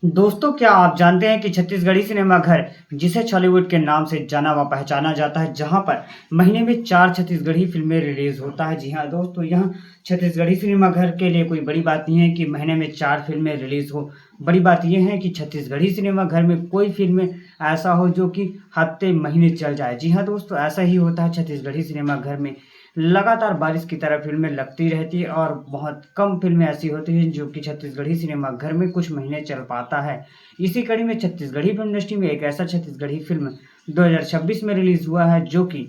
दोस्तों, क्या आप जानते हैं कि छत्तीसगढ़ी सिनेमा घर, जिसे छॉलीवुड के नाम से जाना व पहचाना जाता है, जहां पर महीने में 4 छत्तीसगढ़ी फ़िल्में रिलीज़ होता है। जी हाँ दोस्तों, यहाँ छत्तीसगढ़ी सिनेमा घर के लिए कोई बड़ी बात नहीं है कि महीने में 4 फ़िल्में रिलीज़ हो। बड़ी बात ये है कि छत्तीसगढ़ी सिनेमा घर में कोई फ़िल्में ऐसा हो जो कि हफ़्ते, महीने चल जाए। जी हाँ दोस्तों, ऐसा ही होता है छत्तीसगढ़ी सिनेमा घर में। लगातार बारिश की तरह फ़िल्में लगती रहती है और बहुत कम फ़िल्में ऐसी होती हैं जो कि छत्तीसगढ़ी सिनेमा घर में कुछ महीने चल पाता है। इसी कड़ी में छत्तीसगढ़ी फ़िल्म इंडस्ट्री में एक ऐसा छत्तीसगढ़ी फ़िल्म 2026 में रिलीज़ हुआ है जो कि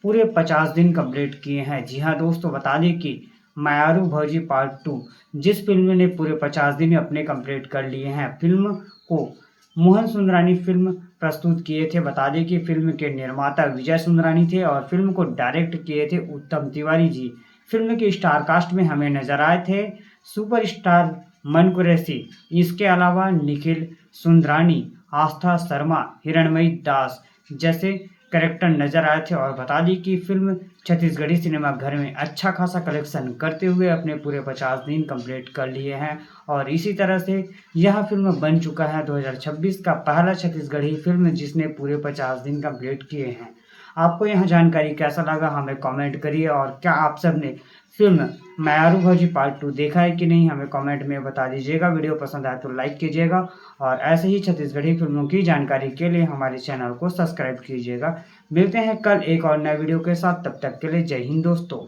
पूरे 50 दिन कंप्लीट किए हैं। जी हाँ दोस्तों, बता दें कि मायारू भौजी पार्ट 2 जिस फ़िल्म ने पूरे 50 दिन अपने कंप्लीट कर लिए हैं। फ़िल्म को मोहन सुंदरानी फ़िल्म प्रस्तुत किए थे। बता दें कि फ़िल्म के निर्माता विजय सुंदरानी थे और फ़िल्म को डायरेक्ट किए थे उत्तम तिवारी जी। फ़िल्म के स्टार कास्ट में हमें नज़र आए थे सुपरस्टार मन कुरैशी, इसके अलावा निखिल सुंदरानी, आस्था शर्मा, हिरणमयी दास जैसे कैरेक्टर नज़र आए थे और बता दें कि फ़िल्म छत्तीसगढ़ी सिनेमा घर में अच्छा खासा कलेक्शन करते हुए अपने पूरे 50 दिन कंप्लीट कर लिए हैं और इसी तरह से यह फ़िल्म बन चुका है 2026 का पहला छत्तीसगढ़ी फ़िल्म जिसने पूरे 50 दिन कंप्लीट किए हैं। आपको यह जानकारी कैसा लगा हमें कमेंट करिए और क्या आप सब ने फ़िल्म मायारू भौजी पार्ट 2 देखा है कि नहीं हमें कमेंट में बता दीजिएगा। वीडियो पसंद आए तो लाइक कीजिएगा और ऐसे ही छत्तीसगढ़ी फ़िल्मों की जानकारी के लिए हमारे चैनल को सब्सक्राइब कीजिएगा। मिलते हैं कल एक और नए वीडियो के साथ, तब तक के लिए जय हिंद दोस्तों।